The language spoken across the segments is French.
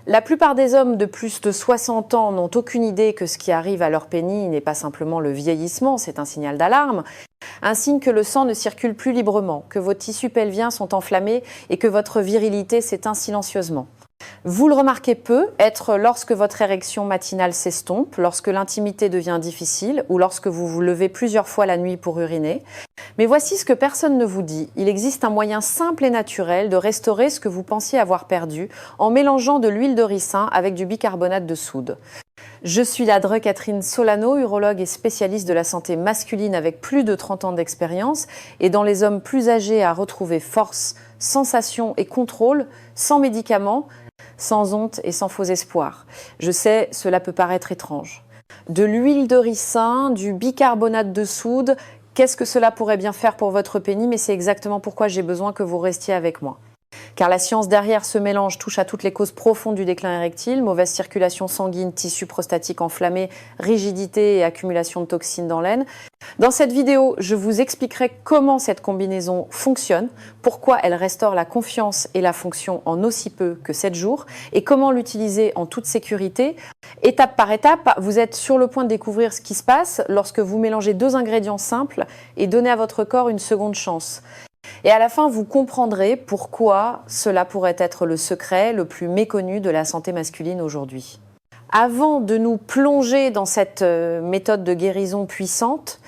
La plupart des hommes de plus de 60 ans n'ont aucune idée que ce qui arrive à leur pénis n'est pas simplement le vieillissement, c'est un signal d'alarme, un signe que le sang ne circule plus librement, que vos tissus pelviens sont enflammés et que votre virilité s'éteint silencieusement. Vous le remarquez peu être lorsque votre érection matinale s'estompe, lorsque l'intimité devient difficile ou lorsque vous vous levez plusieurs fois la nuit pour uriner. Mais voici ce que personne ne vous dit. Il existe un moyen simple et naturel de restaurer ce que vous pensiez avoir perdu en mélangeant de l'huile de ricin avec du bicarbonate de soude. Je suis la Dre Catherine Solano, urologue et spécialiste de la santé masculine avec plus de 30 ans d'expérience et dans les hommes plus âgés à retrouver force, sensation et contrôle, sans médicaments, sans honte et sans faux espoir. Je sais, cela peut paraître étrange. De l'huile de ricin, du bicarbonate de soude, qu'est-ce que cela pourrait bien faire pour votre pénis? Mais c'est exactement pourquoi j'ai besoin que vous restiez avec moi. Car la science derrière ce mélange touche à toutes les causes profondes du déclin érectile, mauvaise circulation sanguine, tissu prostatique enflammé, rigidité et accumulation de toxines dans l'aine. Dans cette vidéo, je vous expliquerai comment cette combinaison fonctionne, pourquoi elle restaure la confiance et la fonction en aussi peu que 7 jours, et comment l'utiliser en toute sécurité. Étape par étape, vous êtes sur le point de découvrir ce qui se passe lorsque vous mélangez 2 ingrédients simples et donnez à votre corps une seconde chance. Et à la fin, vous comprendrez pourquoi cela pourrait être le secret le plus méconnu de la santé masculine aujourd'hui. Avant de nous plonger dans cette méthode de guérison puissante,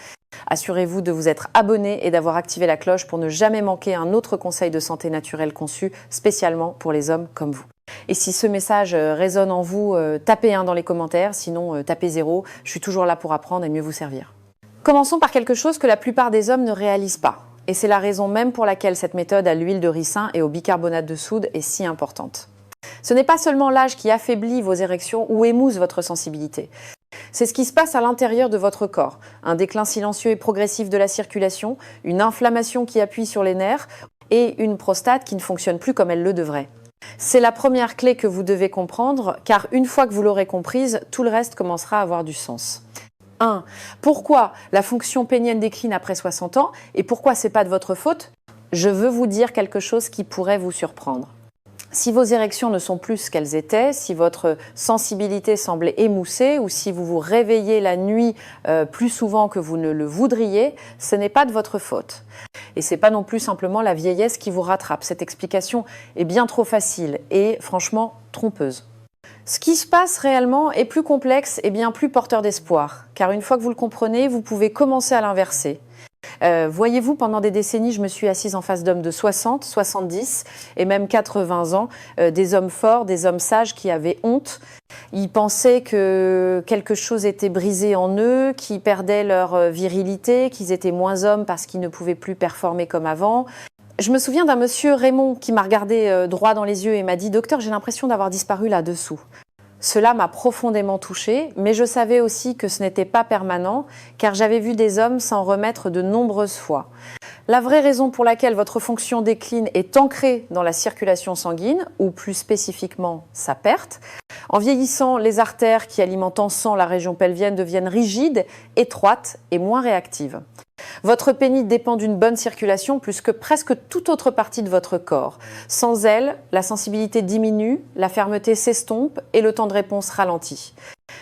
assurez-vous de vous être abonné et d'avoir activé la cloche pour ne jamais manquer un autre conseil de santé naturelle conçu spécialement pour les hommes comme vous. Et si ce message résonne en vous, tapez 1 dans les commentaires, sinon tapez 0. Je suis toujours là pour apprendre et mieux vous servir. Commençons par quelque chose que la plupart des hommes ne réalisent pas. Et c'est la raison même pour laquelle cette méthode à l'huile de ricin et au bicarbonate de soude est si importante. Ce n'est pas seulement l'âge qui affaiblit vos érections ou émousse votre sensibilité. C'est ce qui se passe à l'intérieur de votre corps. Un déclin silencieux et progressif de la circulation, une inflammation qui appuie sur les nerfs et une prostate qui ne fonctionne plus comme elle le devrait. C'est la première clé que vous devez comprendre, car une fois que vous l'aurez comprise, tout le reste commencera à avoir du sens. 1. Pourquoi la fonction pénienne décline après 60 ans et pourquoi c'est pas de votre faute? Je veux vous dire quelque chose qui pourrait vous surprendre. Si vos érections ne sont plus ce qu'elles étaient, si votre sensibilité semblait émoussée ou si vous vous réveillez la nuit plus souvent que vous ne le voudriez, ce n'est pas de votre faute. Et ce n'est pas non plus simplement la vieillesse qui vous rattrape. Cette explication est bien trop facile et franchement trompeuse. Ce qui se passe réellement est plus complexe et bien plus porteur d'espoir, car une fois que vous le comprenez, vous pouvez commencer à l'inverser. Voyez-vous, pendant des décennies, je me suis assise en face d'hommes de 60, 70 et même 80 ans, des hommes forts, des hommes sages qui avaient honte. Ils pensaient que quelque chose était brisé en eux, qu'ils perdaient leur virilité, qu'ils étaient moins hommes parce qu'ils ne pouvaient plus performer comme avant. Je me souviens d'un monsieur Raymond qui m'a regardé droit dans les yeux et m'a dit « Docteur, j'ai l'impression d'avoir disparu là-dessous ». Cela m'a profondément touchée, mais je savais aussi que ce n'était pas permanent, car j'avais vu des hommes s'en remettre de nombreuses fois. La vraie raison pour laquelle votre fonction décline est ancrée dans la circulation sanguine, ou plus spécifiquement sa perte. En vieillissant, les artères qui alimentent en sang la région pelvienne deviennent rigides, étroites et moins réactives. Votre pénis dépend d'une bonne circulation plus que presque toute autre partie de votre corps. Sans elle, la sensibilité diminue, la fermeté s'estompe et le temps de réponse ralentit.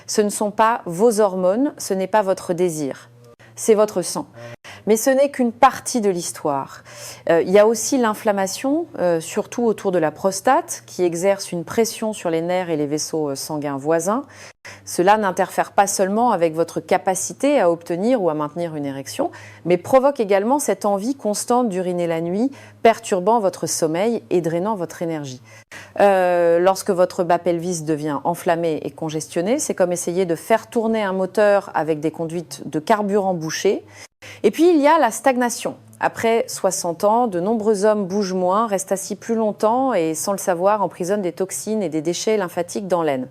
Ce ne sont pas vos hormones, ce n'est pas votre désir, c'est votre sang. Mais ce n'est qu'une partie de l'histoire. Il y a aussi l'inflammation, surtout autour de la prostate, qui exerce une pression sur les nerfs et les vaisseaux sanguins voisins. Cela n'interfère pas seulement avec votre capacité à obtenir ou à maintenir une érection, mais provoque également cette envie constante d'uriner la nuit, perturbant votre sommeil et drainant votre énergie. Lorsque votre bas pelvis devient enflammé et congestionné, c'est comme essayer de faire tourner un moteur avec des conduites de carburant bouchées. Et puis il y a la stagnation. Après 60 ans, de nombreux hommes bougent moins, restent assis plus longtemps et, sans le savoir, emprisonnent des toxines et des déchets lymphatiques dans l'aine.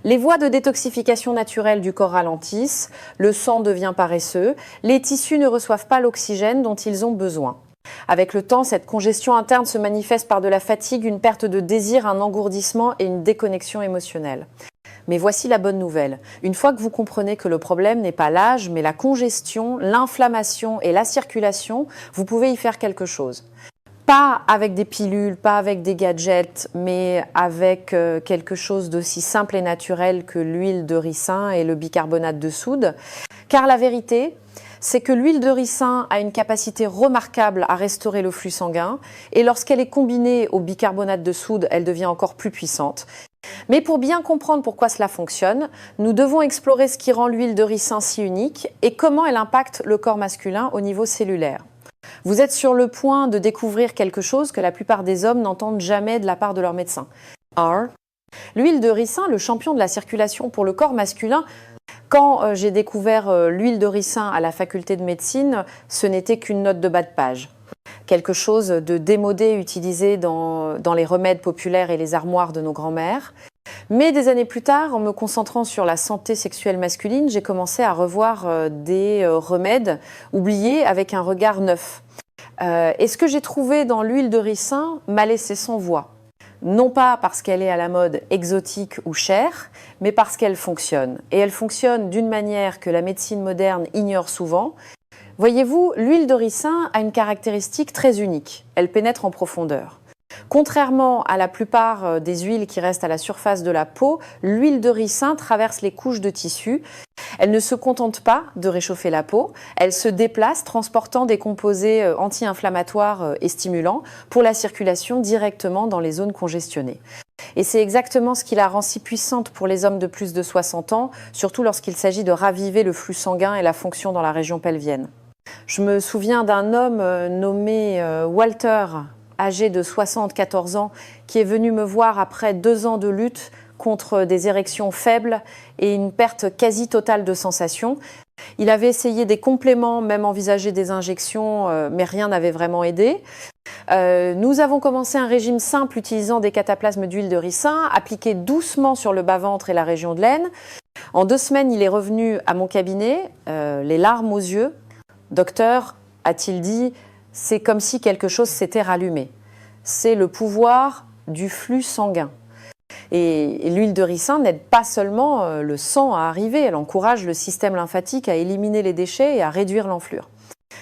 Les voies de détoxification naturelle du corps ralentissent, le sang devient paresseux, les tissus ne reçoivent pas l'oxygène dont ils ont besoin. Avec le temps, cette congestion interne se manifeste par de la fatigue, une perte de désir, un engourdissement et une déconnexion émotionnelle. Mais voici la bonne nouvelle. Une fois que vous comprenez que le problème n'est pas l'âge, mais la congestion, l'inflammation et la circulation, vous pouvez y faire quelque chose. Pas avec des pilules, pas avec des gadgets, mais avec quelque chose d'aussi simple et naturel que l'huile de ricin et le bicarbonate de soude. Car la vérité, c'est que l'huile de ricin a une capacité remarquable à restaurer le flux sanguin et lorsqu'elle est combinée au bicarbonate de soude, elle devient encore plus puissante. Mais pour bien comprendre pourquoi cela fonctionne, nous devons explorer ce qui rend l'huile de ricin si unique et comment elle impacte le corps masculin au niveau cellulaire. Vous êtes sur le point de découvrir quelque chose que la plupart des hommes n'entendent jamais de la part de leur médecin. L'huile de ricin, le champion de la circulation pour le corps masculin. Quand j'ai découvert l'huile de ricin à la faculté de médecine, ce n'était qu'une note de bas de page. Quelque chose de démodé utilisé dans les remèdes populaires et les armoires de nos grands-mères. Mais des années plus tard, en me concentrant sur la santé sexuelle masculine, j'ai commencé à revoir des remèdes oubliés avec un regard neuf. Et ce que j'ai trouvé dans l'huile de ricin m'a laissé sans voix. Non pas parce qu'elle est à la mode exotique ou chère, mais parce qu'elle fonctionne. Et elle fonctionne d'une manière que la médecine moderne ignore souvent. Voyez-vous, l'huile de ricin a une caractéristique très unique. Elle pénètre en profondeur. Contrairement à la plupart des huiles qui restent à la surface de la peau, l'huile de ricin traverse les couches de tissu. Elle ne se contente pas de réchauffer la peau, elle se déplace transportant des composés anti-inflammatoires et stimulants pour la circulation directement dans les zones congestionnées. Et c'est exactement ce qui la rend si puissante pour les hommes de plus de 60 ans, surtout lorsqu'il s'agit de raviver le flux sanguin et la fonction dans la région pelvienne. Je me souviens d'un homme nommé Walter, âgé de 74 ans, qui est venu me voir après 2 ans de lutte contre des érections faibles et une perte quasi totale de sensations. Il avait essayé des compléments, même envisagé des injections, mais rien n'avait vraiment aidé. Nous avons commencé un régime simple utilisant des cataplasmes d'huile de ricin, appliqués doucement sur le bas-ventre et la région de l'aine. En 2 semaines, il est revenu à mon cabinet, les larmes aux yeux. « Docteur », a-t-il dit, « c'est comme si quelque chose s'était rallumé. C'est le pouvoir du flux sanguin. » Et l'huile de ricin n'aide pas seulement le sang à arriver, elle encourage le système lymphatique à éliminer les déchets et à réduire l'enflure.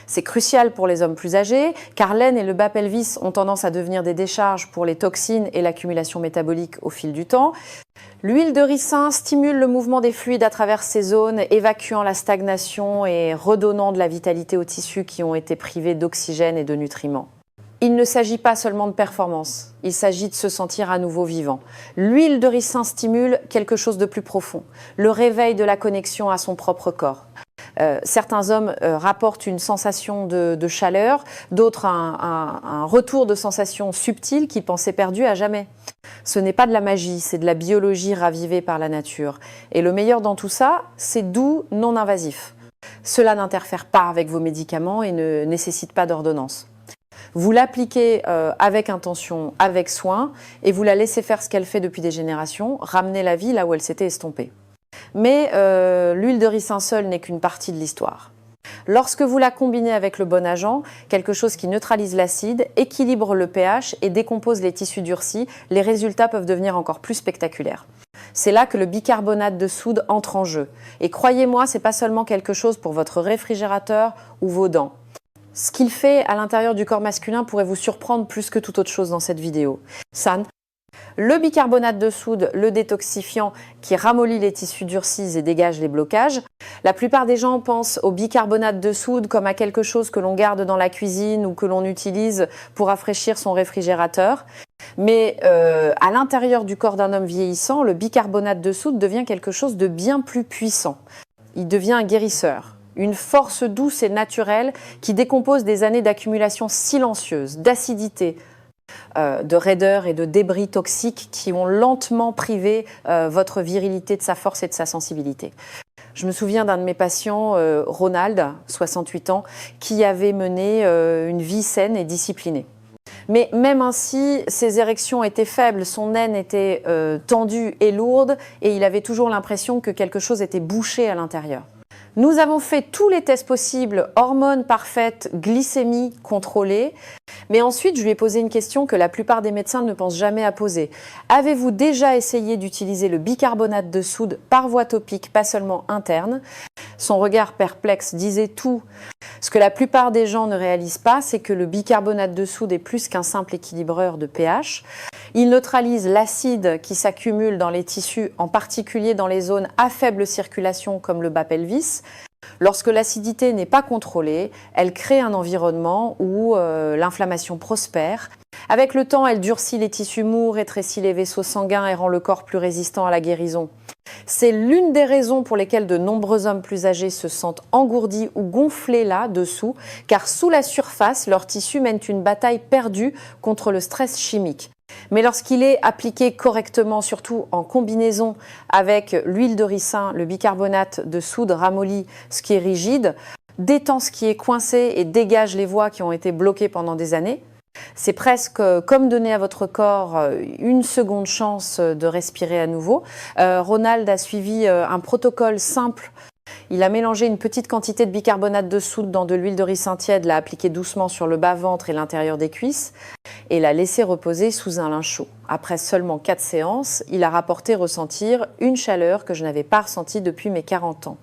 C'est crucial pour les hommes plus âgés, car l'aine et le bas pelvis ont tendance à devenir des décharges pour les toxines et l'accumulation métabolique au fil du temps. L'huile de ricin stimule le mouvement des fluides à travers ces zones, évacuant la stagnation et redonnant de la vitalité aux tissus qui ont été privés d'oxygène et de nutriments. Il ne s'agit pas seulement de performance, il s'agit de se sentir à nouveau vivant. L'huile de ricin stimule quelque chose de plus profond, le réveil de la connexion à son propre corps. Certains hommes rapportent une sensation de chaleur, d'autres un retour de sensation subtile qu'ils pensaient perdu à jamais. Ce n'est pas de la magie, c'est de la biologie ravivée par la nature. Et le meilleur dans tout ça, c'est doux, non invasif. Cela n'interfère pas avec vos médicaments et ne nécessite pas d'ordonnance. Vous l'appliquez avec intention, avec soin, et vous la laissez faire ce qu'elle fait depuis des générations, ramener la vie là où elle s'était estompée. Mais l'huile de ricin seule n'est qu'une partie de l'histoire. Lorsque vous la combinez avec le bon agent, quelque chose qui neutralise l'acide, équilibre le pH et décompose les tissus durcis, les résultats peuvent devenir encore plus spectaculaires. C'est là que le bicarbonate de soude entre en jeu. Et croyez-moi, ce n'est pas seulement quelque chose pour votre réfrigérateur ou vos dents. Ce qu'il fait à l'intérieur du corps masculin pourrait vous surprendre plus que toute autre chose dans cette vidéo. Le bicarbonate de soude, le détoxifiant qui ramollit les tissus durcis et dégage les blocages. La plupart des gens pensent au bicarbonate de soude comme à quelque chose que l'on garde dans la cuisine ou que l'on utilise pour rafraîchir son réfrigérateur. Mais à l'intérieur du corps d'un homme vieillissant, le bicarbonate de soude devient quelque chose de bien plus puissant. Il devient un guérisseur. Une force douce et naturelle qui décompose des années d'accumulation silencieuse, d'acidité, de raideur et de débris toxiques qui ont lentement privé votre virilité de sa force et de sa sensibilité. Je me souviens d'un de mes patients, Ronald, 68 ans, qui avait mené une vie saine et disciplinée. Mais même ainsi, ses érections étaient faibles, son aine était tendue et lourde et il avait toujours l'impression que quelque chose était bouché à l'intérieur. Nous avons fait tous les tests possibles, hormones parfaites, glycémie contrôlée. Mais ensuite, je lui ai posé une question que la plupart des médecins ne pensent jamais à poser. Avez-vous déjà essayé d'utiliser le bicarbonate de soude par voie topique, pas seulement interne? Son regard perplexe disait tout. Ce que la plupart des gens ne réalisent pas, c'est que le bicarbonate de soude est plus qu'un simple équilibreur de pH. Il neutralise l'acide qui s'accumule dans les tissus, en particulier dans les zones à faible circulation comme le bas pelvis. Lorsque l'acidité n'est pas contrôlée, elle crée un environnement où l'inflammation prospère. Avec le temps, elle durcit les tissus mous, rétrécit les vaisseaux sanguins et rend le corps plus résistant à la guérison. C'est l'une des raisons pour lesquelles de nombreux hommes plus âgés se sentent engourdis ou gonflés là-dessous, car sous la surface, leurs tissus mènent une bataille perdue contre le stress chimique. Mais lorsqu'il est appliqué correctement, surtout en combinaison avec l'huile de ricin, le bicarbonate de soude ramollit ce qui est rigide, détend ce qui est coincé et dégage les voies qui ont été bloquées pendant des années, c'est presque comme donner à votre corps une seconde chance de respirer à nouveau. Ronald a suivi un protocole simple. Il a mélangé une petite quantité de bicarbonate de soude dans de l'huile de ricin tiède, l'a appliqué doucement sur le bas-ventre et l'intérieur des cuisses et l'a laissé reposer sous un linge chaud. Après seulement 4 séances, il a rapporté ressentir une chaleur que je n'avais pas ressentie depuis mes 40 ans.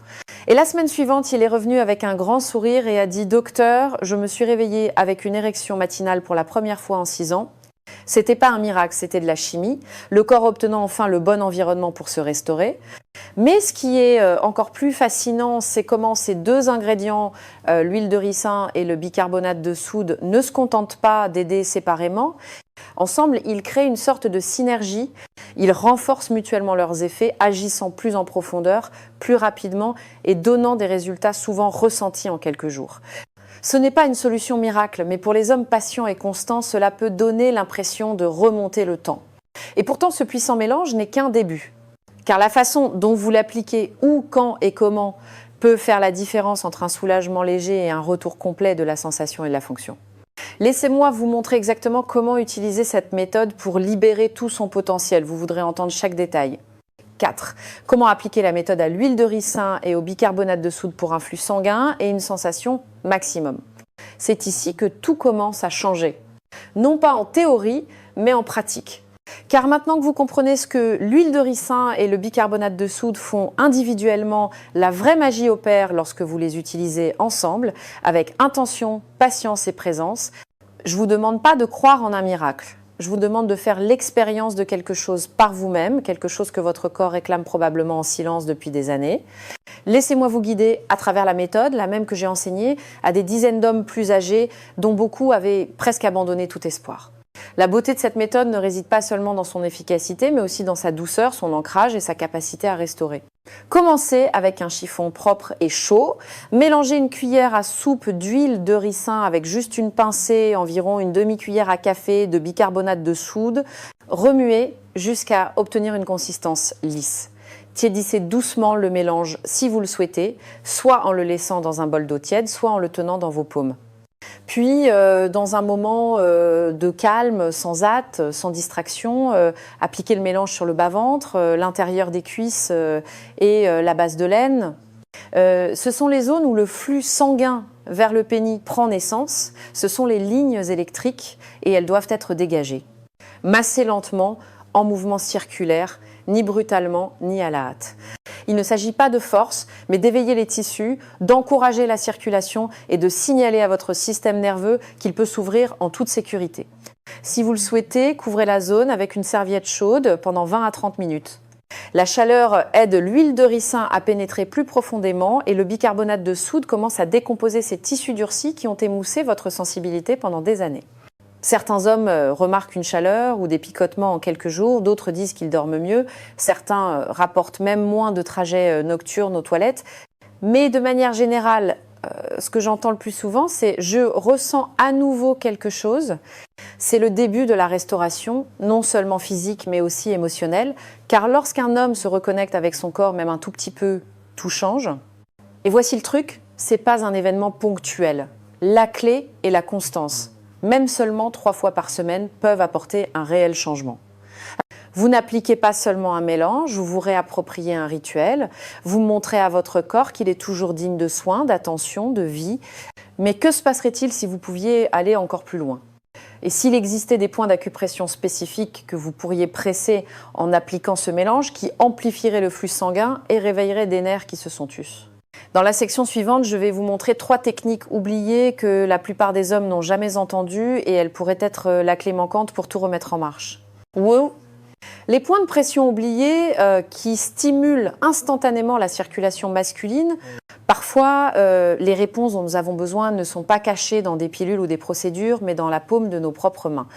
Et la semaine suivante, il est revenu avec un grand sourire et a dit « Docteur, je me suis réveillé avec une érection matinale pour la première fois en 6 ans. C'était pas un miracle, c'était de la chimie, le corps obtenant enfin le bon environnement pour se restaurer. Mais ce qui est encore plus fascinant, c'est comment ces deux ingrédients, l'huile de ricin et le bicarbonate de soude, ne se contentent pas d'aider séparément. Ensemble, ils créent une sorte de synergie. Ils renforcent mutuellement leurs effets, agissant plus en profondeur, plus rapidement et donnant des résultats souvent ressentis en quelques jours. Ce n'est pas une solution miracle, mais pour les hommes patients et constants, cela peut donner l'impression de remonter le temps. Et pourtant, ce puissant mélange n'est qu'un début. Car la façon dont vous l'appliquez, où, quand et comment, peut faire la différence entre un soulagement léger et un retour complet de la sensation et de la fonction. Laissez-moi vous montrer exactement comment utiliser cette méthode pour libérer tout son potentiel. Vous voudrez entendre chaque détail. 4. Comment appliquer la méthode à l'huile de ricin et au bicarbonate de soude pour un flux sanguin et une sensation maximum. C'est ici que tout commence à changer. Non pas en théorie, mais en pratique. Car maintenant que vous comprenez ce que l'huile de ricin et le bicarbonate de soude font individuellement, la vraie magie opère lorsque vous les utilisez ensemble, avec intention, patience et présence. Je ne vous demande pas de croire en un miracle. Je vous demande de faire l'expérience de quelque chose par vous-même, quelque chose que votre corps réclame probablement en silence depuis des années. Laissez-moi vous guider à travers la méthode, la même que j'ai enseignée à des dizaines d'hommes plus âgés dont beaucoup avaient presque abandonné tout espoir. La beauté de cette méthode ne réside pas seulement dans son efficacité, mais aussi dans sa douceur, son ancrage et sa capacité à restaurer. Commencez avec un chiffon propre et chaud. Mélangez une cuillère à soupe d'huile de ricin avec juste une pincée, environ une demi-cuillère à café de bicarbonate de soude. Remuez jusqu'à obtenir une consistance lisse. Tiédissez doucement le mélange si vous le souhaitez, soit en le laissant dans un bol d'eau tiède, soit en le tenant dans vos paumes. Puis, dans un moment de calme, sans hâte, sans distraction, appliquez le mélange sur le bas-ventre, l'intérieur des cuisses et la base de l'aine. Ce sont les zones où le flux sanguin vers le pénis prend naissance. Ce sont les lignes électriques et elles doivent être dégagées. Massez lentement, en mouvement circulaire, ni brutalement, ni à la hâte. Il ne s'agit pas de force, mais d'éveiller les tissus, d'encourager la circulation et de signaler à votre système nerveux qu'il peut s'ouvrir en toute sécurité. Si vous le souhaitez, couvrez la zone avec une serviette chaude pendant 20 à 30 minutes. La chaleur aide l'huile de ricin à pénétrer plus profondément et le bicarbonate de soude commence à décomposer ces tissus durcis qui ont émoussé votre sensibilité pendant des années. Certains hommes remarquent une chaleur ou des picotements en quelques jours, d'autres disent qu'ils dorment mieux, certains rapportent même moins de trajets nocturnes aux toilettes. Mais de manière générale, ce que j'entends le plus souvent, c'est « je ressens à nouveau quelque chose ». C'est le début de la restauration, non seulement physique mais aussi émotionnelle, car lorsqu'un homme se reconnecte avec son corps, même un tout petit peu, tout change. Et voici le truc, c'est pas un événement ponctuel. La clé est la constance. Même seulement 3 fois par semaine peuvent apporter un réel changement. Vous n'appliquez pas seulement un mélange, vous vous réappropriez un rituel, vous montrez à votre corps qu'il est toujours digne de soins, d'attention, de vie. Mais que se passerait-il si vous pouviez aller encore plus loin ? Et s'il existait des points d'acupression spécifiques que vous pourriez presser en appliquant ce mélange qui amplifierait le flux sanguin et réveillerait des nerfs qui se sont tus ? Dans la section suivante, je vais vous montrer 3 techniques oubliées que la plupart des hommes n'ont jamais entendues et elles pourraient être la clé manquante pour tout remettre en marche. Wow. Les points de pression oubliés qui stimulent instantanément la circulation masculine. Parfois, les réponses dont nous avons besoin ne sont pas cachées dans des pilules ou des procédures, mais dans la paume de nos propres mains.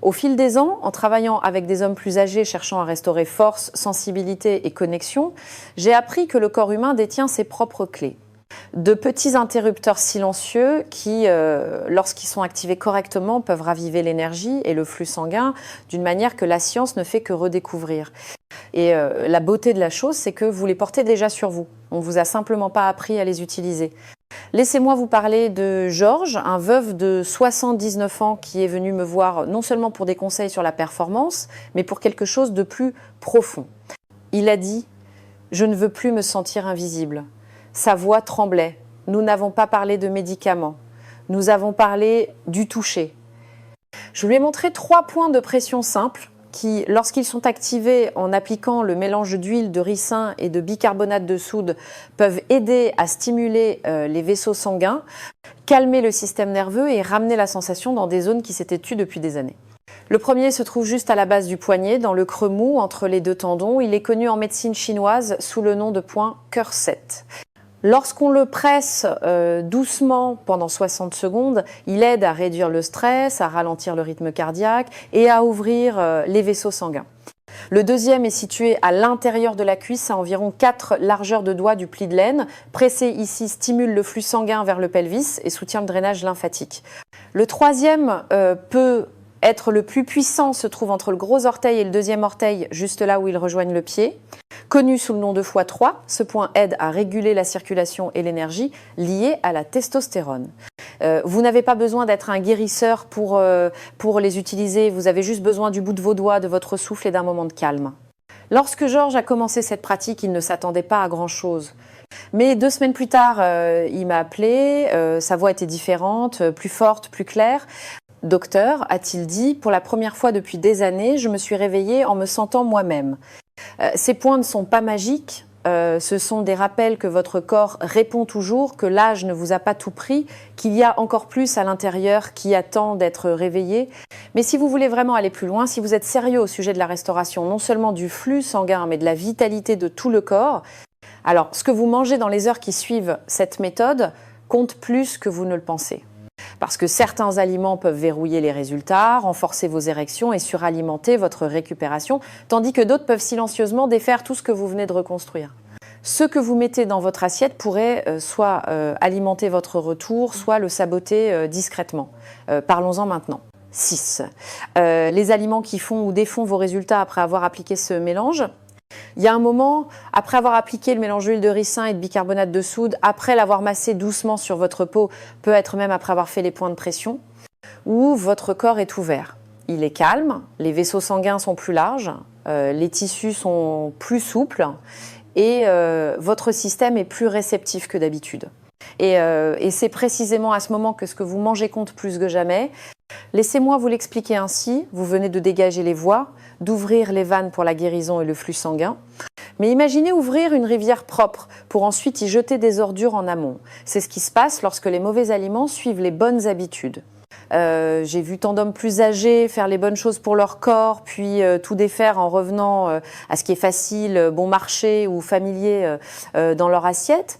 Au fil des ans, en travaillant avec des hommes plus âgés cherchant à restaurer force, sensibilité et connexion, j'ai appris que le corps humain détient ses propres clés. De petits interrupteurs silencieux qui, lorsqu'ils sont activés correctement, peuvent raviver l'énergie et le flux sanguin d'une manière que la science ne fait que redécouvrir. Et la beauté de la chose, c'est que vous les portez déjà sur vous. On ne vous a simplement pas appris à les utiliser. Laissez-moi vous parler de Georges, un veuf de 79 ans qui est venu me voir non seulement pour des conseils sur la performance, mais pour quelque chose de plus profond. Il a dit « Je ne veux plus me sentir invisible ». Sa voix tremblait. Nous n'avons pas parlé de médicaments. Nous avons parlé du toucher. Je lui ai montré 3 points de pression simples qui, lorsqu'ils sont activés en appliquant le mélange d'huile, de ricin et de bicarbonate de soude, peuvent aider à stimuler les vaisseaux sanguins, calmer le système nerveux et ramener la sensation dans des zones qui s'étaient tues depuis des années. Le premier se trouve juste à la base du poignet, dans le creux mou entre les 2 tendons. Il est connu en médecine chinoise sous le nom de point cœur 7. Lorsqu'on le presse doucement pendant 60 secondes, il aide à réduire le stress, à ralentir le rythme cardiaque et à ouvrir les vaisseaux sanguins. Le deuxième est situé à l'intérieur de la cuisse, à environ 4 largeurs de doigts du pli de laine. Pressé ici stimule le flux sanguin vers le pelvis et soutient le drainage lymphatique. Le troisième peut être le plus puissant, se trouve entre le gros orteil et le deuxième orteil, juste là où ils rejoignent le pied. Connu sous le nom de x3, ce point aide à réguler la circulation et l'énergie liée à la testostérone. Vous n'avez pas besoin d'être un guérisseur pour les utiliser, vous avez juste besoin du bout de vos doigts, de votre souffle et d'un moment de calme. Lorsque Georges a commencé cette pratique, il ne s'attendait pas à grand-chose. Mais 2 semaines plus tard, il m'a appelé, sa voix était différente, plus forte, plus claire. Docteur, a-t-il dit, pour la première fois depuis des années, je me suis réveillée en me sentant moi-même. Ces points ne sont pas magiques, ce sont des rappels que votre corps répond toujours, que l'âge ne vous a pas tout pris, qu'il y a encore plus à l'intérieur qui attend d'être réveillé. Mais si vous voulez vraiment aller plus loin, si vous êtes sérieux au sujet de la restauration, non seulement du flux sanguin, mais de la vitalité de tout le corps, alors ce que vous mangez dans les heures qui suivent cette méthode compte plus que vous ne le pensez. Parce que certains aliments peuvent verrouiller les résultats, renforcer vos érections et suralimenter votre récupération, tandis que d'autres peuvent silencieusement défaire tout ce que vous venez de reconstruire. Ce que vous mettez dans votre assiette pourrait soit alimenter votre retour, soit le saboter discrètement. Parlons-en maintenant. 6. Les aliments qui font ou défont vos résultats après avoir appliqué ce mélange. Il y a un moment, après avoir appliqué le mélange d'huile de ricin et de bicarbonate de soude, après l'avoir massé doucement sur votre peau, peut-être même après avoir fait les points de pression, où votre corps est ouvert. Il est calme, les vaisseaux sanguins sont plus larges, les tissus sont plus souples et votre système est plus réceptif que d'habitude. Et c'est précisément à ce moment que ce que vous mangez compte plus que jamais. Laissez-moi vous l'expliquer ainsi, vous venez de dégager les voies, d'ouvrir les vannes pour la guérison et le flux sanguin. Mais imaginez ouvrir une rivière propre pour ensuite y jeter des ordures en amont. C'est ce qui se passe lorsque les mauvais aliments suivent les bonnes habitudes. J'ai vu tant d'hommes plus âgés faire les bonnes choses pour leur corps, puis tout défaire en revenant à ce qui est facile, bon marché ou familier dans leur assiette.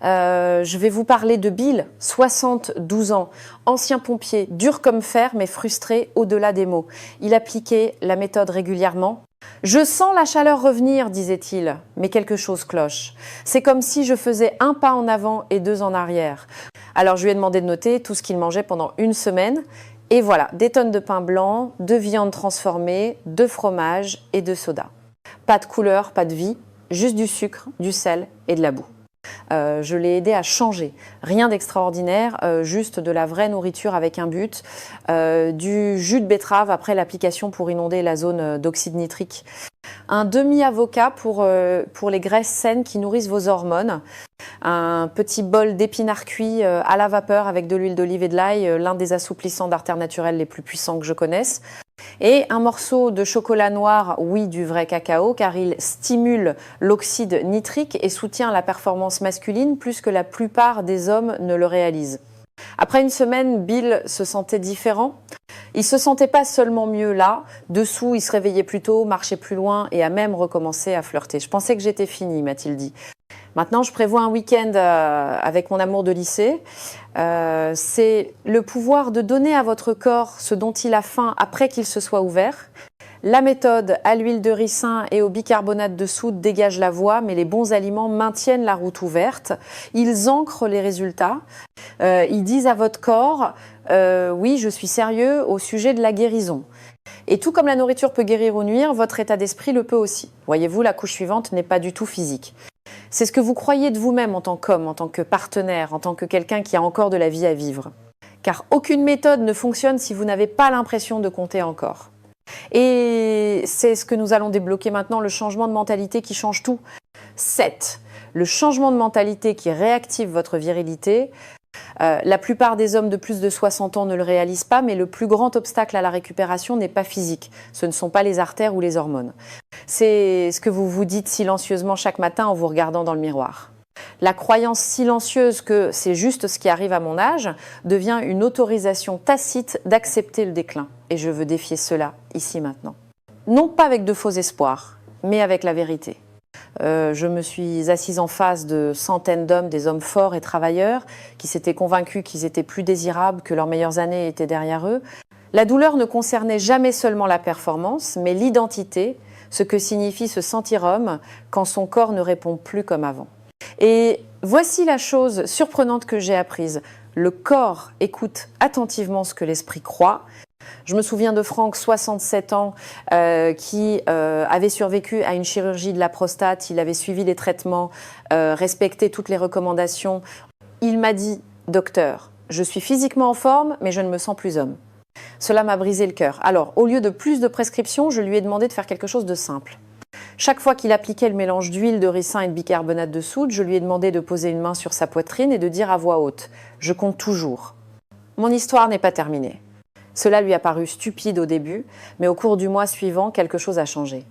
Je vais vous parler de Bill, 72 ans, ancien pompier, dur comme fer mais frustré au-delà des mots. Il appliquait la méthode régulièrement. « Je sens la chaleur revenir », disait-il, mais quelque chose cloche. C'est comme si je faisais un pas en avant et 2 en arrière. Alors je lui ai demandé de noter tout ce qu'il mangeait pendant 1 semaine. Et voilà, des tonnes de pain blanc, de viande transformée, de fromage et de soda. Pas de couleur, pas de vie, juste du sucre, du sel et de la boue. Je l'ai aidé à changer. Rien d'extraordinaire, juste de la vraie nourriture avec un but, du jus de betterave après l'application pour inonder la zone d'oxyde nitrique. Un demi-avocat pour les graisses saines qui nourrissent vos hormones. Un petit bol d'épinards cuits à la vapeur avec de l'huile d'olive et de l'ail, l'un des assouplissants d'artères naturelles les plus puissants que je connaisse. Et un morceau de chocolat noir, oui, du vrai cacao, car il stimule l'oxyde nitrique et soutient la performance masculine plus que la plupart des hommes ne le réalisent. Après une semaine, Bill se sentait différent. Il ne se sentait pas seulement mieux là, dessous il se réveillait plus tôt, marchait plus loin et a même recommencé à flirter. Je pensais que j'étais finie, m'a-t-il dit. Maintenant, je prévois un week-end avec mon amour de lycée. C'est le pouvoir de donner à votre corps ce dont il a faim après qu'il se soit ouvert. La méthode à l'huile de ricin et au bicarbonate de soude dégage la voie, mais les bons aliments maintiennent la route ouverte. Ils ancrent les résultats. Ils disent à votre corps oui, je suis sérieux au sujet de la guérison. Et tout comme la nourriture peut guérir ou nuire, votre état d'esprit le peut aussi. Voyez-vous, la couche suivante n'est pas du tout physique. C'est ce que vous croyez de vous-même en tant qu'homme, en tant que partenaire, en tant que quelqu'un qui a encore de la vie à vivre. Car aucune méthode ne fonctionne si vous n'avez pas l'impression de compter encore. Et c'est ce que nous allons débloquer maintenant, le changement de mentalité qui change tout. 7. Le changement de mentalité qui réactive votre virilité. La plupart des hommes de plus de 60 ans ne le réalisent pas, mais le plus grand obstacle à la récupération n'est pas physique. Ce ne sont pas les artères ou les hormones. C'est ce que vous vous dites silencieusement chaque matin en vous regardant dans le miroir. La croyance silencieuse que c'est juste ce qui arrive à mon âge devient une autorisation tacite d'accepter le déclin. Et je veux défier cela, ici, maintenant. Non pas avec de faux espoirs, mais avec la vérité. Je me suis assise en face de centaines d'hommes, des hommes forts et travailleurs, qui s'étaient convaincus qu'ils étaient plus désirables, que leurs meilleures années étaient derrière eux. La douleur ne concernait jamais seulement la performance, mais l'identité, ce que signifie se sentir homme quand son corps ne répond plus comme avant. Et voici la chose surprenante que j'ai apprise. Le corps écoute attentivement ce que l'esprit croit. Je me souviens de Franck, 67 ans, qui avait survécu à une chirurgie de la prostate. Il avait suivi les traitements, respecté toutes les recommandations. Il m'a dit, docteur, je suis physiquement en forme, mais je ne me sens plus homme. Cela m'a brisé le cœur. Alors, au lieu de plus de prescriptions, je lui ai demandé de faire quelque chose de simple. Chaque fois qu'il appliquait le mélange d'huile de ricin et de bicarbonate de soude, je lui ai demandé de poser une main sur sa poitrine et de dire à voix haute « Je compte toujours ». Mon histoire n'est pas terminée. Cela lui a paru stupide au début, mais au cours du mois suivant, quelque chose a changé.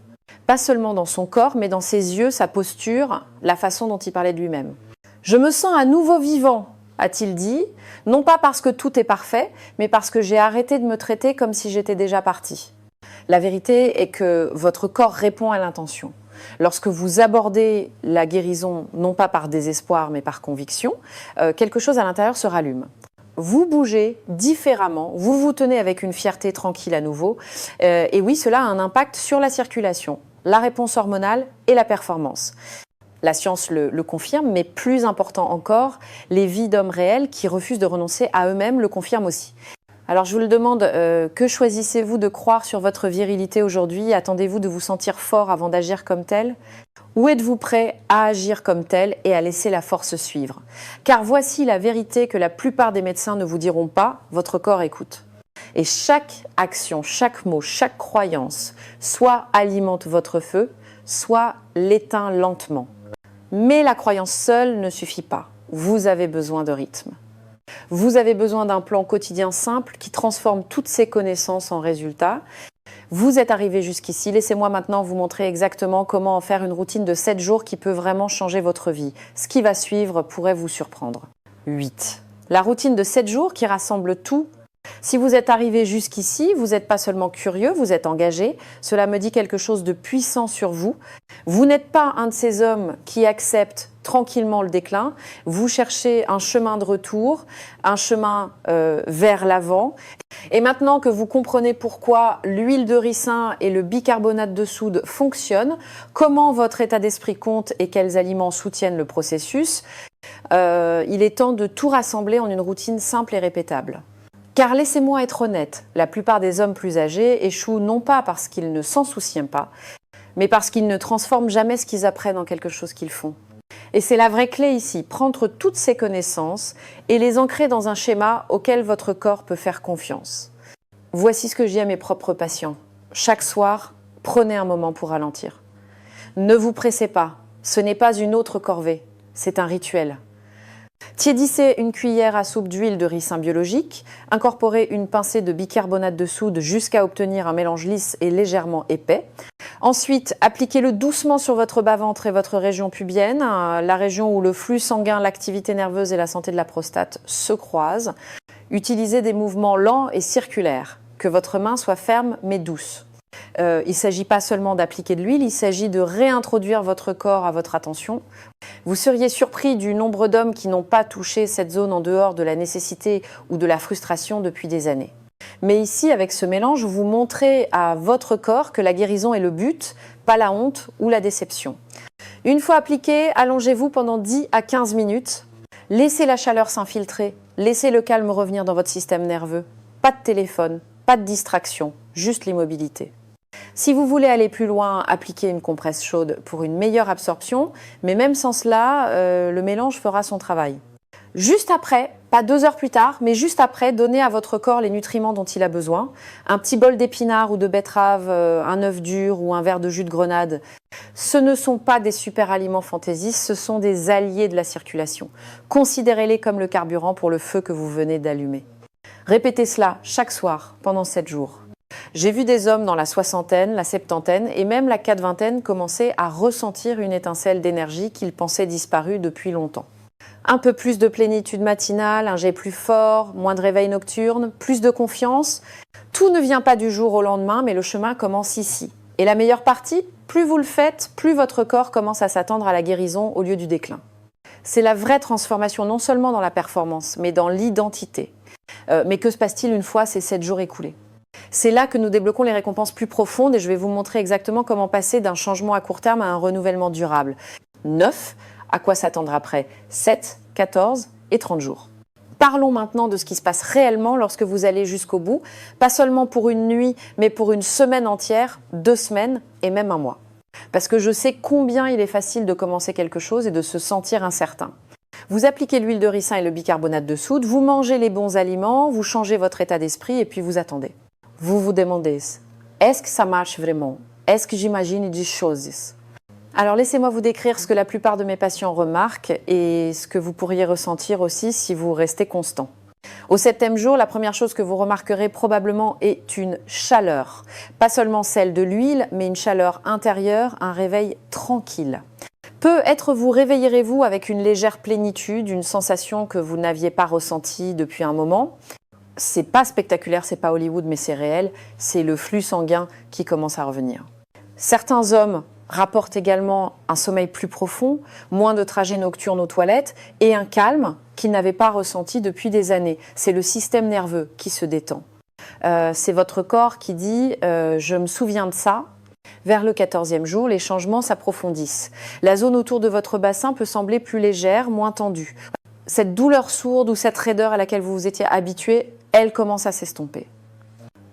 Pas seulement dans son corps, mais dans ses yeux, sa posture, la façon dont il parlait de lui-même. « Je me sens à nouveau vivant », a-t-il dit, non pas parce que tout est parfait, mais parce que j'ai arrêté de me traiter comme si j'étais déjà parti. La vérité est que votre corps répond à l'intention. Lorsque vous abordez la guérison, non pas par désespoir, mais par conviction, quelque chose à l'intérieur se rallume. Vous bougez différemment, vous vous tenez avec une fierté tranquille à nouveau. Et oui, cela a un impact sur la circulation, la réponse hormonale et la performance. La science le confirme, mais plus important encore, les vies d'hommes réels qui refusent de renoncer à eux-mêmes le confirment aussi. Alors je vous le demande, que choisissez-vous de croire sur votre virilité aujourd'hui? Attendez-vous de vous sentir fort avant d'agir comme tel? Ou êtes-vous prêt à agir comme tel et à laisser la force suivre? Car voici la vérité que la plupart des médecins ne vous diront pas, votre corps écoute. Et chaque action, chaque mot, chaque croyance, soit alimente votre feu, soit l'éteint lentement. Mais la croyance seule ne suffit pas. Vous avez besoin de rythme. Vous avez besoin d'un plan quotidien simple qui transforme toutes ces connaissances en résultats. Vous êtes arrivé jusqu'ici, laissez-moi maintenant vous montrer exactement comment en faire une routine de 7 jours qui peut vraiment changer votre vie. Ce qui va suivre pourrait vous surprendre. 8. La routine de 7 jours qui rassemble tout. Si vous êtes arrivé jusqu'ici, vous n'êtes pas seulement curieux, vous êtes engagé. Cela me dit quelque chose de puissant sur vous. Vous n'êtes pas un de ces hommes qui acceptent tranquillement le déclin. Vous cherchez un chemin de retour, un chemin vers l'avant. Et maintenant que vous comprenez pourquoi l'huile de ricin et le bicarbonate de soude fonctionnent, comment votre état d'esprit compte et quels aliments soutiennent le processus, il est temps de tout rassembler en une routine simple et répétable. Car laissez-moi être honnête, la plupart des hommes plus âgés échouent non pas parce qu'ils ne s'en soucient pas, mais parce qu'ils ne transforment jamais ce qu'ils apprennent en quelque chose qu'ils font. Et c'est la vraie clé ici, prendre toutes ces connaissances et les ancrer dans un schéma auquel votre corps peut faire confiance. Voici ce que je dis à mes propres patients. Chaque soir, prenez un moment pour ralentir. Ne vous pressez pas, ce n'est pas une autre corvée, c'est un rituel. Tiédissez une cuillère à soupe d'huile de ricin biologique, incorporez une pincée de bicarbonate de soude jusqu'à obtenir un mélange lisse et légèrement épais. Ensuite, appliquez-le doucement sur votre bas-ventre et votre région pubienne, la région où le flux sanguin, l'activité nerveuse et la santé de la prostate se croisent. Utilisez des mouvements lents et circulaires, que votre main soit ferme mais douce. Il ne s'agit pas seulement d'appliquer de l'huile, il s'agit de réintroduire votre corps à votre attention. Vous seriez surpris du nombre d'hommes qui n'ont pas touché cette zone en dehors de la nécessité ou de la frustration depuis des années. Mais ici, avec ce mélange, vous montrez à votre corps que la guérison est le but, pas la honte ou la déception. Une fois appliqué, allongez-vous pendant 10 à 15 minutes. Laissez la chaleur s'infiltrer, laissez le calme revenir dans votre système nerveux. Pas de téléphone, pas de distraction, juste l'immobilité. Si vous voulez aller plus loin, appliquez une compresse chaude pour une meilleure absorption, mais même sans cela, le mélange fera son travail. Juste après, pas 2 heures plus tard, mais juste après, donnez à votre corps les nutriments dont il a besoin. Un petit bol d'épinards ou de betterave, un œuf dur ou un verre de jus de grenade. Ce ne sont pas des super aliments fantaisistes, ce sont des alliés de la circulation. Considérez-les comme le carburant pour le feu que vous venez d'allumer. Répétez cela chaque soir pendant 7 jours. J'ai vu des hommes dans la soixantaine, la septantaine et même la quatre-vingtaine commencer à ressentir une étincelle d'énergie qu'ils pensaient disparue depuis longtemps. Un peu plus de plénitude matinale, un jet plus fort, moins de réveil nocturne, plus de confiance. Tout ne vient pas du jour au lendemain, mais le chemin commence ici. Et la meilleure partie, plus vous le faites, plus votre corps commence à s'attendre à la guérison au lieu du déclin. C'est la vraie transformation, non seulement dans la performance, mais dans l'identité. Mais que se passe-t-il une fois ces 7 jours écoulés ? C'est là que nous débloquons les récompenses plus profondes et je vais vous montrer exactement comment passer d'un changement à court terme à un renouvellement durable. 9, à quoi s'attendre après 7, 14 et 30 jours. Parlons maintenant de ce qui se passe réellement lorsque vous allez jusqu'au bout, pas seulement pour une nuit, mais pour une semaine entière, 2 semaines et même un mois. Parce que je sais combien il est facile de commencer quelque chose et de se sentir incertain. Vous appliquez l'huile de ricin et le bicarbonate de soude, vous mangez les bons aliments, vous changez votre état d'esprit et puis vous attendez. Vous vous demandez, est-ce que ça marche vraiment? Est-ce que j'imagine des choses? Alors laissez-moi vous décrire ce que la plupart de mes patients remarquent et ce que vous pourriez ressentir aussi si vous restez constant. Au 7e jour, la première chose que vous remarquerez probablement est une chaleur. Pas seulement celle de l'huile, mais une chaleur intérieure, un réveil tranquille. Peut-être vous réveillerez-vous avec une légère plénitude, une sensation que vous n'aviez pas ressentie depuis un moment. C'est pas spectaculaire, c'est pas Hollywood, mais c'est réel. C'est le flux sanguin qui commence à revenir. Certains hommes rapportent également un sommeil plus profond, moins de trajets nocturnes aux toilettes et un calme qu'ils n'avaient pas ressenti depuis des années. C'est le système nerveux qui se détend. C'est votre corps qui dit « je me souviens de ça ». Vers le 14e jour, les changements s'approfondissent. La zone autour de votre bassin peut sembler plus légère, moins tendue. Cette douleur sourde ou cette raideur à laquelle vous vous étiez habitué, elle commence à s'estomper.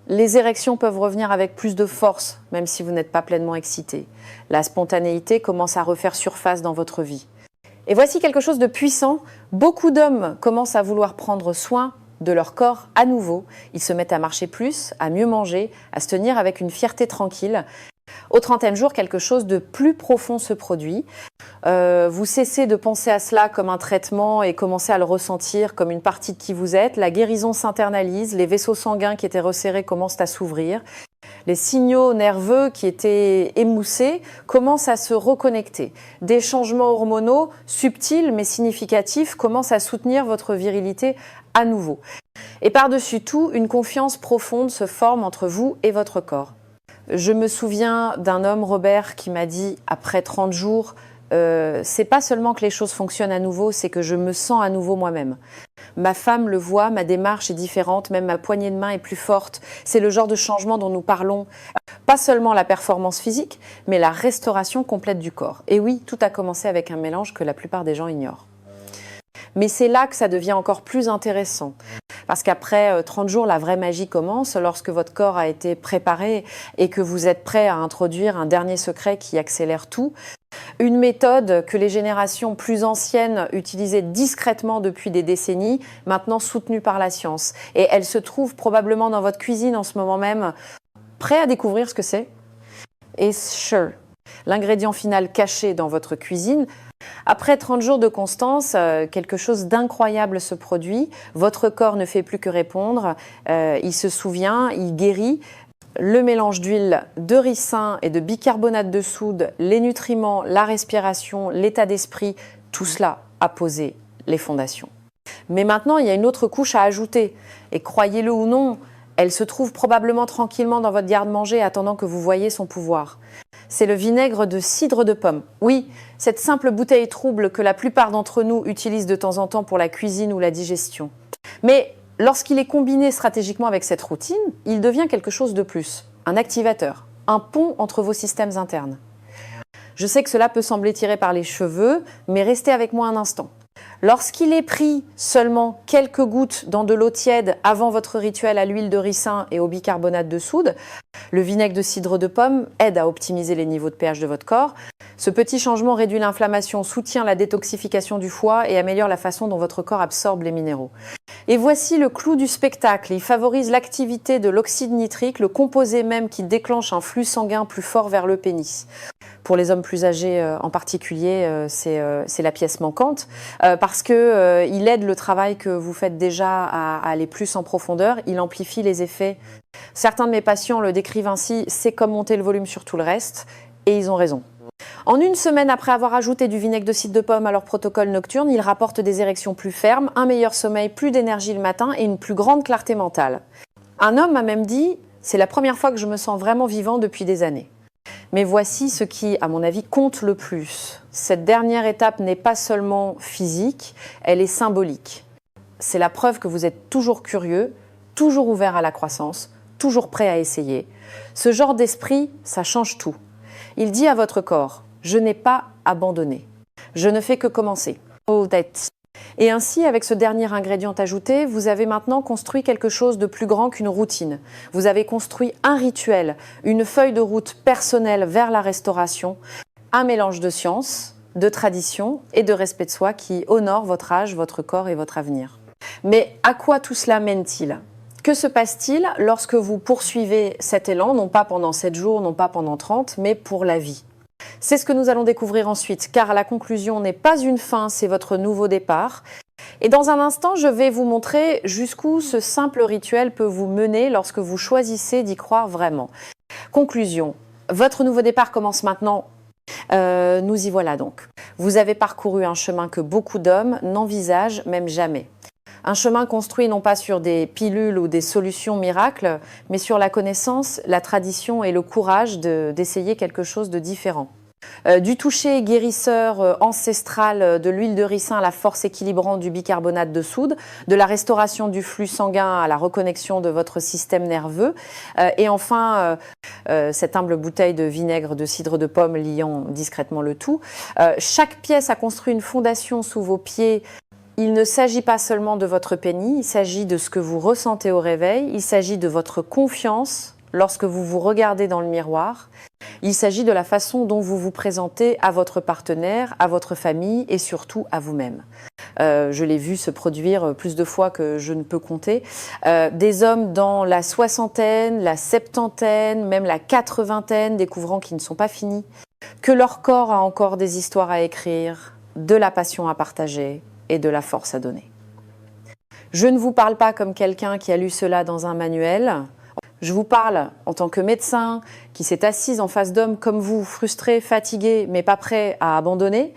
Les érections peuvent revenir avec plus de force, même si vous n'êtes pas pleinement excité. La spontanéité commence à refaire surface dans votre vie. Et voici quelque chose de puissant. Beaucoup d'hommes commencent à vouloir prendre soin de leur corps à nouveau. Ils se mettent à marcher plus, à mieux manger, à se tenir avec une fierté tranquille. Au 30e jour, quelque chose de plus profond se produit. Vous cessez de penser à cela comme un traitement et commencez à le ressentir comme une partie de qui vous êtes. La guérison s'internalise, les vaisseaux sanguins qui étaient resserrés commencent à s'ouvrir. Les signaux nerveux qui étaient émoussés commencent à se reconnecter. Des changements hormonaux subtils mais significatifs commencent à soutenir votre virilité à nouveau. Et par-dessus tout, une confiance profonde se forme entre vous et votre corps. Je me souviens d'un homme, Robert, qui m'a dit, après 30 jours, c'est pas seulement que les choses fonctionnent à nouveau, c'est que je me sens à nouveau moi-même. Ma femme le voit, ma démarche est différente, même ma poignée de main est plus forte. C'est le genre de changement dont nous parlons. Pas seulement la performance physique, mais la restauration complète du corps. Et oui, tout a commencé avec un mélange que la plupart des gens ignorent. Mais c'est là que ça devient encore plus intéressant. Parce qu'après 30 jours, la vraie magie commence lorsque votre corps a été préparé et que vous êtes prêt à introduire un dernier secret qui accélère tout. Une méthode que les générations plus anciennes utilisaient discrètement depuis des décennies, maintenant soutenue par la science. Et elle se trouve probablement dans votre cuisine en ce moment même, prêt à découvrir ce que c'est. Et sure, l'ingrédient final caché dans votre cuisine. Après 30 jours de constance, quelque chose d'incroyable se produit. Votre corps ne fait plus que répondre. Il se souvient, il guérit. Le mélange d'huile de ricin et de bicarbonate de soude, les nutriments, la respiration, l'état d'esprit, tout cela a posé les fondations. Mais maintenant, il y a une autre couche à ajouter. Et croyez-le ou non, elle se trouve probablement tranquillement dans votre garde-manger attendant que vous voyiez son pouvoir. C'est le vinaigre de cidre de pomme. Oui, cette simple bouteille trouble que la plupart d'entre nous utilisent de temps en temps pour la cuisine ou la digestion. Mais lorsqu'il est combiné stratégiquement avec cette routine, il devient quelque chose de plus. Un activateur, un pont entre vos systèmes internes. Je sais que cela peut sembler tiré par les cheveux, mais restez avec moi un instant. Lorsqu'il est pris seulement quelques gouttes dans de l'eau tiède avant votre rituel à l'huile de ricin et au bicarbonate de soude, le vinaigre de cidre de pomme aide à optimiser les niveaux de pH de votre corps. Ce petit changement réduit l'inflammation, soutient la détoxification du foie et améliore la façon dont votre corps absorbe les minéraux. Et voici le clou du spectacle. Il favorise l'activité de l'oxyde nitrique, le composé même qui déclenche un flux sanguin plus fort vers le pénis. Pour les hommes plus âgés en particulier, c'est la pièce manquante parce qu'il aide le travail que vous faites déjà à aller plus en profondeur. Il amplifie les effets. Certains de mes patients le décrivent ainsi, c'est comme monter le volume sur tout le reste, et ils ont raison. En une semaine après avoir ajouté du vinaigre de cidre de pomme à leur protocole nocturne, ils rapportent des érections plus fermes, un meilleur sommeil, plus d'énergie le matin et une plus grande clarté mentale. Un homme m'a même dit « c'est la première fois que je me sens vraiment vivant depuis des années ». Mais voici ce qui, à mon avis, compte le plus. Cette dernière étape n'est pas seulement physique, elle est symbolique. C'est la preuve que vous êtes toujours curieux, toujours ouvert à la croissance, toujours prêt à essayer. Ce genre d'esprit, ça change tout. Il dit à votre corps, je n'ai pas abandonné. Je ne fais que commencer. Oh, tête. Et ainsi, avec ce dernier ingrédient ajouté, vous avez maintenant construit quelque chose de plus grand qu'une routine. Vous avez construit un rituel, une feuille de route personnelle vers la restauration, un mélange de science, de tradition et de respect de soi qui honore votre âge, votre corps et votre avenir. Mais à quoi tout cela mène-t-il ? Que se passe-t-il lorsque vous poursuivez cet élan, non pas pendant 7 jours, non pas pendant 30, mais pour la vie ? C'est ce que nous allons découvrir ensuite, car la conclusion n'est pas une fin, c'est votre nouveau départ. Et dans un instant, je vais vous montrer jusqu'où ce simple rituel peut vous mener lorsque vous choisissez d'y croire vraiment. Conclusion, votre nouveau départ commence maintenant. Nous y voilà donc. Vous avez parcouru un chemin que beaucoup d'hommes n'envisagent même jamais. Un chemin construit non pas sur des pilules ou des solutions miracles, mais sur la connaissance, la tradition et le courage d'essayer quelque chose de différent. Du toucher guérisseur ancestral de l'huile de ricin à la force équilibrante du bicarbonate de soude, de la restauration du flux sanguin à la reconnexion de votre système nerveux, et enfin cette humble bouteille de vinaigre de cidre de pomme liant discrètement le tout. Chaque pièce a construit une fondation sous vos pieds. Il ne s'agit pas seulement de votre pénis, il s'agit de ce que vous ressentez au réveil, il s'agit de votre confiance lorsque vous vous regardez dans le miroir, il s'agit de la façon dont vous vous présentez à votre partenaire, à votre famille et surtout à vous-même. Je l'ai vu se produire plus de fois que je ne peux compter. Des hommes dans la soixantaine, la septantaine, même la quatre-vingtaine, découvrant qu'ils ne sont pas finis, que leur corps a encore des histoires à écrire, de la passion à partager et de la force à donner. Je ne vous parle pas comme quelqu'un qui a lu cela dans un manuel. Je vous parle en tant que médecin qui s'est assise en face d'hommes comme vous, frustrés, fatigués, mais pas prêts à abandonner.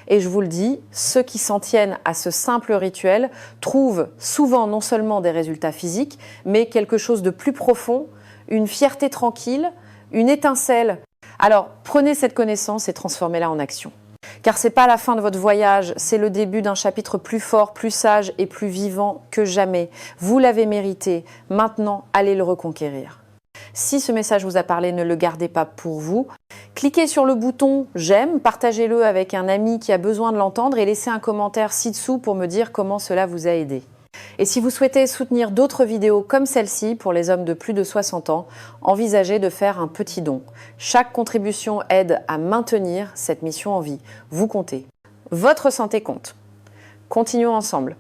Et je vous le dis, ceux qui s'en tiennent à ce simple rituel trouvent souvent non seulement des résultats physiques, mais quelque chose de plus profond, une fierté tranquille, une étincelle. Alors, prenez cette connaissance et transformez-la en action. Car ce n'est pas la fin de votre voyage, c'est le début d'un chapitre plus fort, plus sage et plus vivant que jamais. Vous l'avez mérité, maintenant allez le reconquérir. Si ce message vous a parlé, ne le gardez pas pour vous. Cliquez sur le bouton « J'aime », partagez-le avec un ami qui a besoin de l'entendre et laissez un commentaire ci-dessous pour me dire comment cela vous a aidé. Et si vous souhaitez soutenir d'autres vidéos comme celle-ci pour les hommes de plus de 60 ans, envisagez de faire un petit don. Chaque contribution aide à maintenir cette mission en vie. Vous comptez. Votre santé compte. Continuons ensemble.